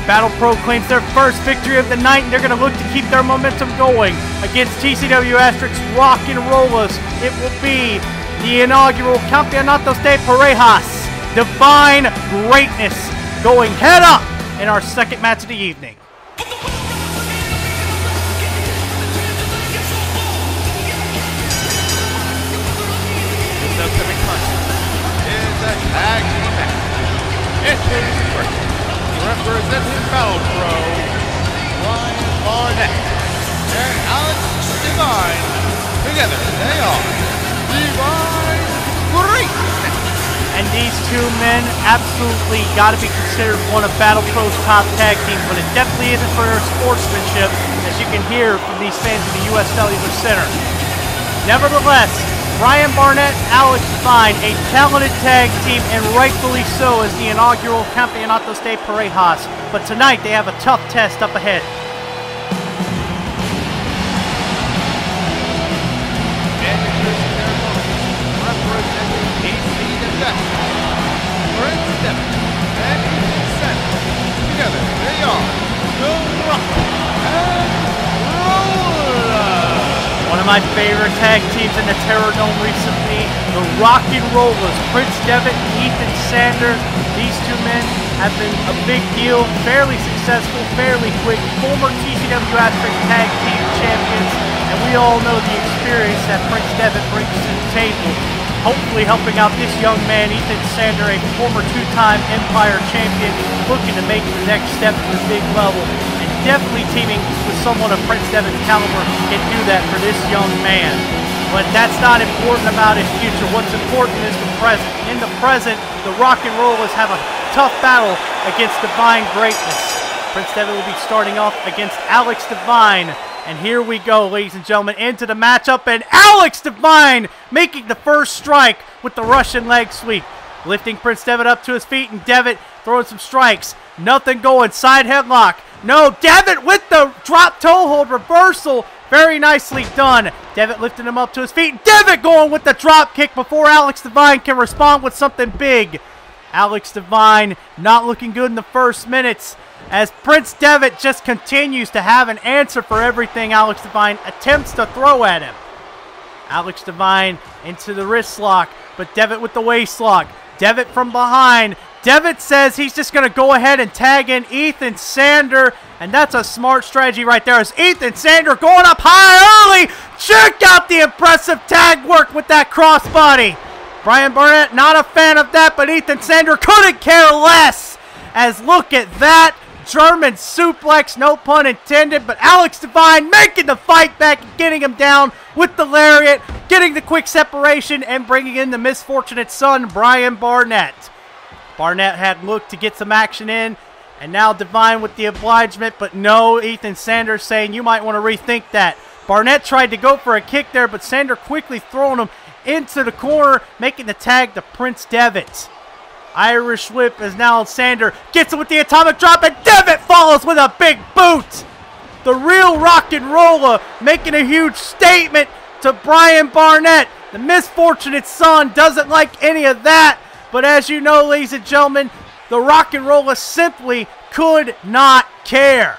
Battle Pro claims their first victory of the night, and they're going to look to keep their momentum going against TCW Rock N Rollas. It will be the inaugural Campeonatos de Parejas, Devine Greatness, going head up in our second match of the evening. This upcoming contest is a tag team match. Introducing first, representing Battle Pro, Ryan Barnett and Alex Devine. Together, they are Devine Greatness. And these two men absolutely got to be considered one of Battle Pro's top tag teams, but it definitely isn't for their sportsmanship, as you can hear from these fans in the U.S. Cellular Center. Nevertheless, Ryan Barnett, Alex Devine, a talented tag team, and rightfully so, as the inaugural Campeonatos de Parejas. But tonight, they have a tough test up ahead. Representing TCW Prince Devitt and Ichiban Requiem. Together, they are the Rock N Rollas. One of my favorite tag teams in the Terrordome recently, the Rock N Rollas, Prince Devitt and Ethan Sanders. These two men have been a big deal, fairly successful, fairly quick, former TCW Tag Team Champions, and we all know the experience that Prince Devitt brings to the table, hopefully helping out this young man, Ethan Sanders, a former two-time Empire champion, looking to make the next step to the big level. Definitely teaming with someone of Prince Devitt's caliber can do that for this young man. But that's not important about his future. What's important is the present. In the present, the Rock N Rollas have a tough battle against Devine Greatness. Prince Devitt will be starting off against Alex Devine. And here we go, ladies and gentlemen, into the matchup. And Alex Devine making the first strike with the Russian leg sweep. Lifting Prince Devitt up to his feet, and Devitt throwing some strikes. Nothing going. Side headlock. No, Devitt with the drop toe hold reversal. Very nicely done. Devitt lifting him up to his feet. Devitt going with the drop kick before Alex Devine can respond with something big. Alex Devine not looking good in the first minutes, as Prince Devitt just continues to have an answer for everything Alex Devine attempts to throw at him. Alex Devine into the wrist lock, but Devitt with the waist lock. Devitt from behind. Devitt says he's just going to go ahead and tag in Ethan Sanders, and that's a smart strategy right there, as Ethan Sanders going up high early. Check out the impressive tag work with that crossbody. Brian Barnett not a fan of that, but Ethan Sanders couldn't care less, as look at that German suplex, no pun intended, but Alex Devine making the fight back and getting him down with the lariat, getting the quick separation, and bringing in the misfortunate son, Brian Barnett. Barnett had looked to get some action in, and now Devine with the obligement, but no, Ethan Sanders saying you might want to rethink that. Barnett tried to go for a kick there, but Sanders quickly throwing him into the corner, making the tag to Prince Devitt. Irish whip as now Sanders gets it with the atomic drop, and Devitt follows with a big boot. The real Rock N Rolla making a huge statement to Brian Barnett. The misfortunate son doesn't like any of that. But as you know, ladies and gentlemen, the Rock N Rollas simply could not care.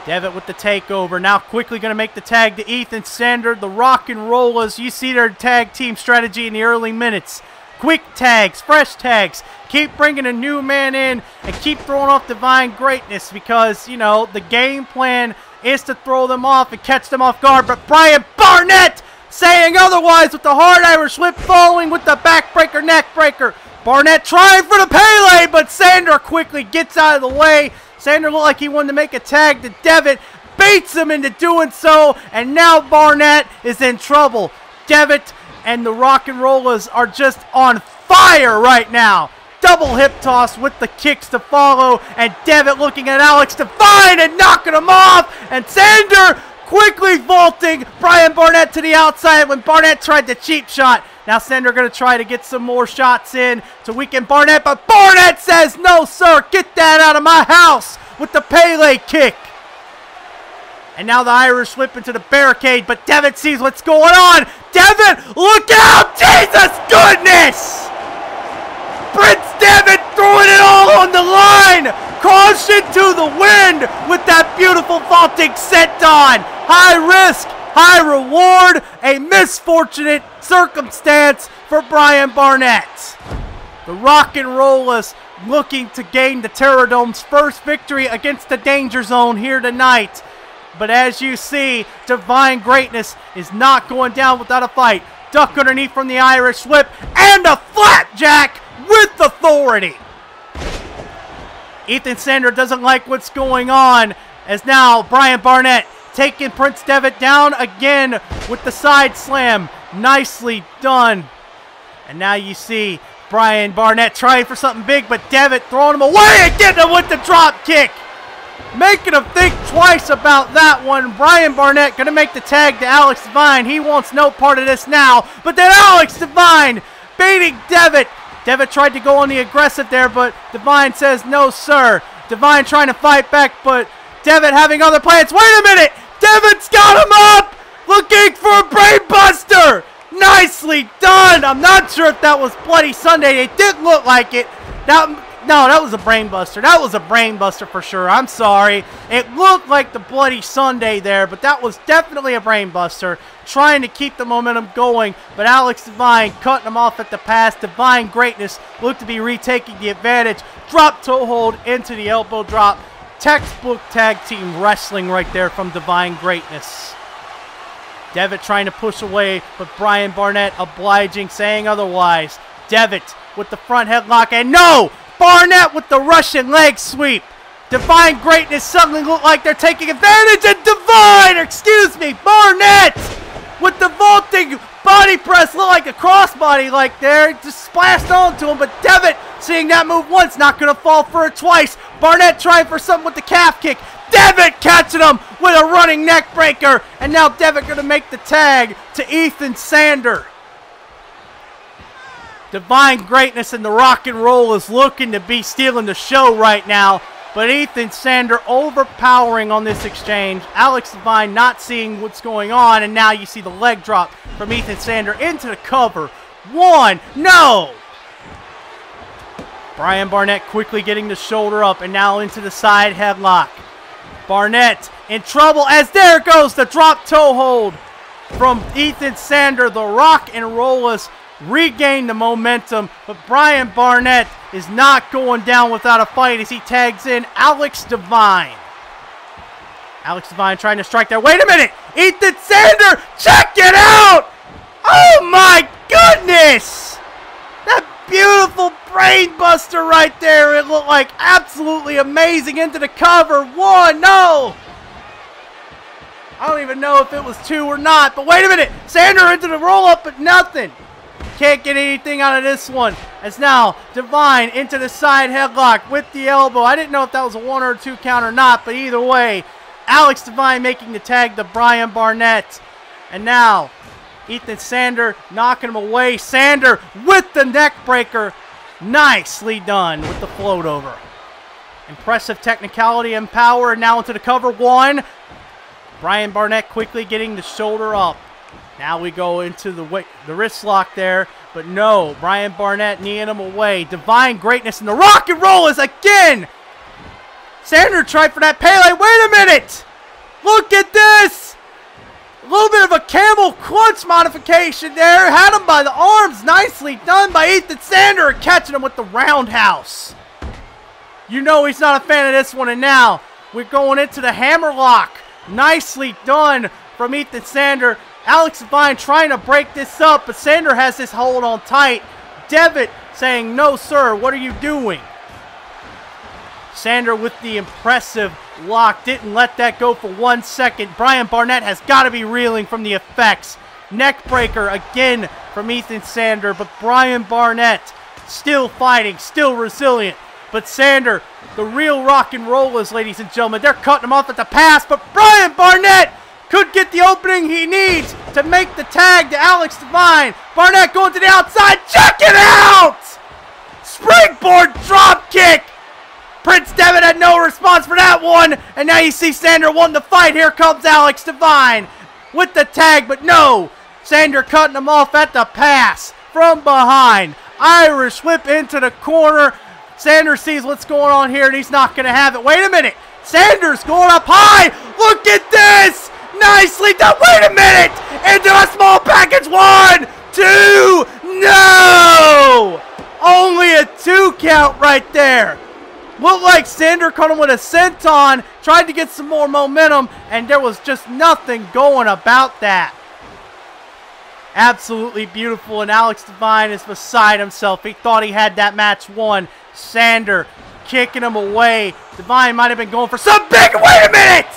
Devitt with the takeover. Now quickly going to make the tag to Ethan Sanders. The Rock N Rollas, you see their tag team strategy in the early minutes. Quick tags, fresh tags. Keep bringing a new man in and keep throwing off Devine Greatness, because, you know, the game plan is to throw them off and catch them off guard. But Brian Barnett saying otherwise with the hard Irish whip, following with the backbreaker, neckbreaker. Barnett trying for the Pele, but Sanders quickly gets out of the way. Sanders looked like he wanted to make a tag to Devitt, baits him into doing so, and now Barnett is in trouble. Devitt and the Rock N Rollas are just on fire right now. Double hip toss with the kicks to follow, and Devitt looking at Alex Devine and knocking him off, and Sanders quickly vaulting Brian Barnett to the outside when Barnett tried the cheap shot. Now Sanders going to try to get some more shots in to weaken Barnett, but Barnett says, no sir, get that out of my house, with the Pele kick. And now the Irish whip into the barricade, but Devitt sees what's going on. Devitt, look out! Jesus goodness! Prince Devitt throwing it all on the line! caution to the wind with that beautiful vaulting senton. High risk, high reward, a misfortunate circumstance for Brian Barnett. The Rock N Rollas looking to gain the Terrordome's first victory against the Danger Zone here tonight. But as you see, Devine Greatness is not going down without a fight. Duck underneath from the Irish whip, and a flapjack with authority. Ethan Sander doesn't like what's going on, as now Brian Barnett taking Prince Devitt down again with the side slam. Nicely done. And now you see Brian Barnett trying for something big, but Devitt throwing him away and getting him with the drop kick. Making him think twice about that one. Brian Barnett going to make the tag to Alex Devine. He wants no part of this now. But then Alex Devine baiting Devitt. Devitt tried to go on the aggressive there, but Devine says no, sir. Devine trying to fight back, but Devitt having other plans. Wait a minute! Devitt's got him up! Looking for a brain buster! Nicely done! I'm not sure if that was Bloody Sunday. It didn't look like it. No, that was a brain buster. That was a brain buster for sure. I'm sorry. It looked like the Bloody Sunday there, but that was definitely a brain buster. Trying to keep the momentum going, but Alex Devine cutting him off at the pass. Devine Greatness looked to be retaking the advantage. Drop toe hold into the elbow drop. Textbook tag team wrestling right there from Devine Greatness. Devitt trying to push away, but Brian Barnett obliging, saying otherwise. Devitt with the front headlock, and no! Barnett with the Russian leg sweep. Devine Greatness suddenly look like they're taking advantage, and Barnett with the vaulting body press, look like a crossbody like there, just splashed onto him, but Devitt seeing that move once, not going to fall for it twice. Barnett trying for something with the calf kick. Devitt catching him with a running neck breaker, and now Devitt going to make the tag to Ethan Sander. Devine Greatness and the Rock N Rollas looking to be stealing the show right now, but Ethan Sander overpowering on this exchange. Alex Devine not seeing what's going on, and now you see the leg drop from Ethan Sander into the cover. One, no! Brian Barnett quickly getting the shoulder up, and now into the side headlock. Barnett in trouble, as there goes the drop toe hold from Ethan Sander. The Rock N Rollas regain the momentum, but Brian Barnett is not going down without a fight as he tags in Alex Devine. Alex Devine trying to strike there. Wait a minute! Ethan Sander, check it out! Oh my goodness! That beautiful brain buster right there. It looked like absolutely amazing into the cover. One, no! I don't even know if it was two or not, but wait a minute! Sander into the roll-up, but nothing. Can't get anything out of this one. As now, Devine into the side headlock with the elbow. I didn't know if that was a 1 or a 2 count or not, but either way, Alex Devine making the tag to Brian Barnett. And now, Ethan Sander knocking him away. Sander with the neck breaker. Nicely done with the float over. Impressive technicality and power. Now into the cover. One. Brian Barnett quickly getting the shoulder up. Now we go into the wrist lock there, but no, Brian Barnett kneeing him away. Devine Greatness and the Rock N Rollas again. Sander tried for that Pele. Wait a minute. Look at this. A little bit of a camel clutch modification there. Had him by the arms. Nicely done by Ethan Sander, catching him with the roundhouse. You know he's not a fan of this one, and now we're going into the hammerlock. Nicely done from Ethan Sander. Alex Devine trying to break this up, but Sander has this hold on tight. Devitt saying, no, sir, what are you doing? Sander with the impressive lock. Didn't let that go for 1 second. Brian Barnett has got to be reeling from the effects. Neck breaker again from Ethan Sander, but Brian Barnett still fighting, still resilient. But Sander, the real Rock N Rollas, ladies and gentlemen, they're cutting him off at the pass, but Brian Barnett could get the opening he needs to make the tag to Alex Devine. Barnett going to the outside. Check it out! Springboard drop kick. Prince Devitt had no response for that one. And now you see Sander won the fight. Here comes Alex Devine with the tag, but no. Sander cutting him off at the pass from behind. Irish whip into the corner. Sanders sees what's going on here, and he's not going to have it. Wait a minute. Sanders going up high. Look at this. Nicely done. Wait a minute. Into a small package. 1, 2. No. Only a 2 count right there. Looked like Sander caught him with a senton, tried to get some more momentum, and there was just nothing going about that. Absolutely beautiful, and Alex Devine is beside himself. He thought he had that match won. Sander kicking him away. Devine might have been going for some big... Wait a minute!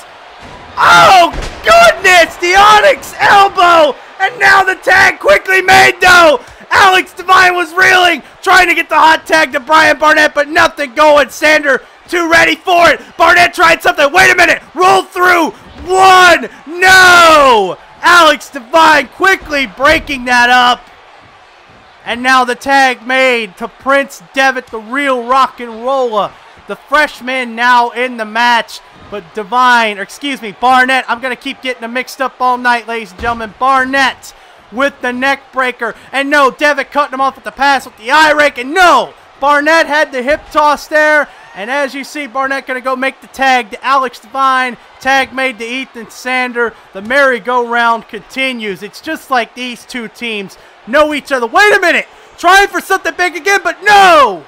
Oh, goodness! The Onyx elbow! And now the tag quickly made, though! Alex Devine was reeling, trying to get the hot tag to Brian Barnett, but nothing going. Sander too ready for it. Barnett tried something. Wait a minute! Roll through! 1! No! Alex Devine quickly breaking that up. And now the tag made to Prince Devitt, the real Rock N Rolla. The freshman now in the match. But Barnett, I'm going to keep getting them mixed up all night, ladies and gentlemen. Barnett with the neck breaker. And no, Devitt cutting him off with the pass with the eye rake. And no, Barnett had the hip toss there. And as you see, Barnett going to go make the tag to Alex Devine. Tag made to Ethan Sander. The merry-go-round continues. It's just like these two teams know each other. Wait a minute. Trying for something big again, but no.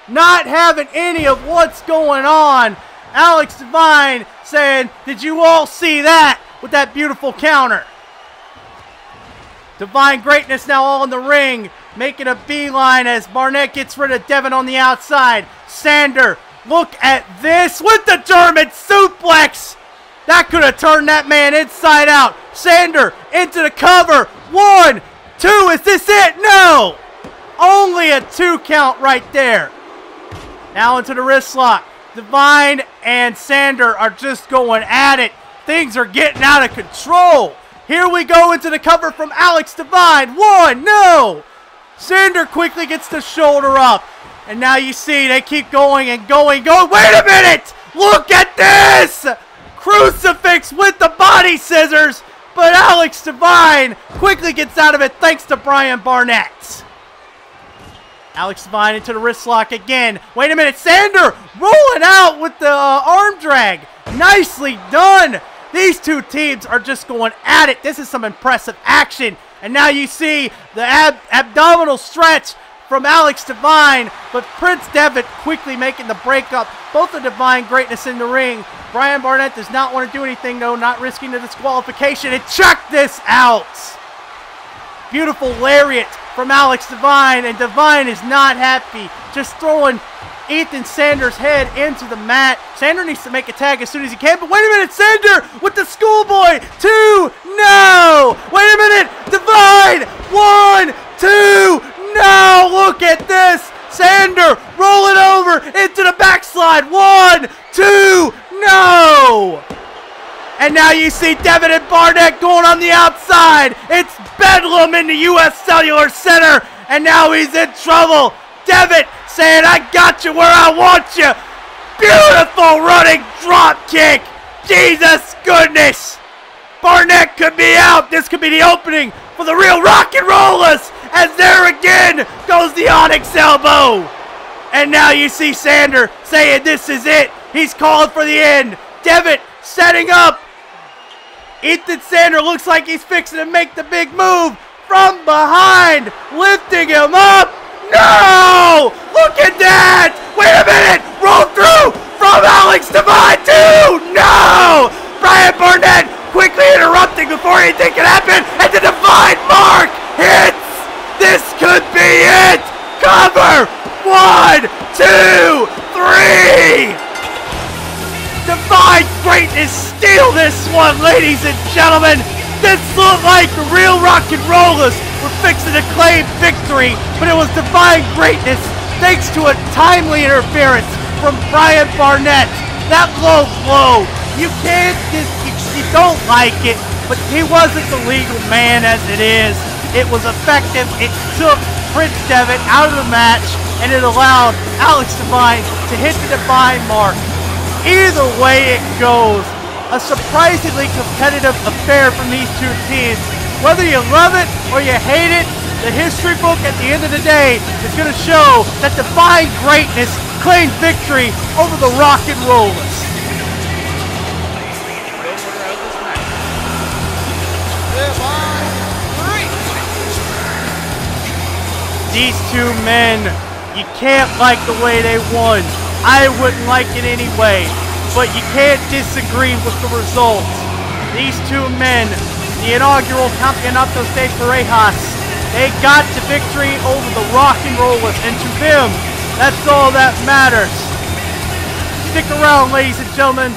Not having any of what's going on. Alex Devine saying, did you all see that? With that beautiful counter. Devine Greatness now all in the ring. Making a beeline as Barnett gets rid of Devin on the outside. Sander, look at this with the German suplex. That could have turned that man inside out. Sander into the cover. 1, 2, is this it? No. Only a 2 count right there. Now into the wrist lock. Devine and Sander are just going at it. Things are getting out of control. Here we go into the cover from Alex Devine. 1, no. Sander quickly gets the shoulder up. And now you see they keep going and going. Wait a minute! Look at this! Crucifix with the body scissors. But Alex Devine quickly gets out of it thanks to Brian Barnett. Alex Devine into the wrist lock again. Wait a minute. Sander rolling out with the arm drag. Nicely done. These two teams are just going at it. This is some impressive action. And now you see the abdominal stretch from Alex Devine, but Prince Devitt quickly making the breakup. Both the Devine Greatness in the ring. Brian Barnett does not want to do anything, though, not risking the disqualification. And check this out. Beautiful lariat from Alex Devine, and Devine is not happy. Just throwing Ethan Sanders' head into the mat. Sander needs to make a tag as soon as he can, but wait a minute, Sander with the schoolboy. 2, no. Wait a minute, Devine. 1, 2, no. Look at this. Sander rolling over into the backslide. 1, 2, no. And now you see Devitt and Barnett going on the outside. It's Bedlam in the U.S. Cellular Center, and now he's in trouble. Devitt saying, I got you where I want you. Beautiful running drop kick. Jesus goodness. Barnett could be out. This could be the opening for the real Rock N Rollas, as there again goes the Onyx elbow. And now you see Sander saying this is it. He's calling for the end. Devitt setting up. Ethan Sander looks like he's fixing to make the big move from behind, lifting him up. No! Look at that! Wait a minute! Roll through from Alex Devine too! No! Brian Barnett quickly interrupting before anything can happen, and the Devine mark hits! This could be it! Cover! 1, 2, 3! Devine Greatness steal this one, ladies and gentlemen! This looked like the real Rock N Rollas were fixing to claim victory, but it was Devine Greatness thanks to a timely interference from Brian Barnett. That low blow, you don't like it, but he wasn't the legal man as it is. It was effective. It took Prince Devitt out of the match, and it allowed Alex Devine to hit the Devine mark. Either way it goes, a surprisingly competitive affair from these two teams. Whether you love it or you hate it, the history book at the end of the day is going to show that Devine Greatness claimed victory over the Rock N Rollas. These two men, you can't like the way they won. I wouldn't like it anyway, but you can't disagree with the results. These two men, the inaugural Campeonatos de Parejas, they got to victory over the Rock N Rollas, and to them, that's all that matters. Stick around, ladies and gentlemen.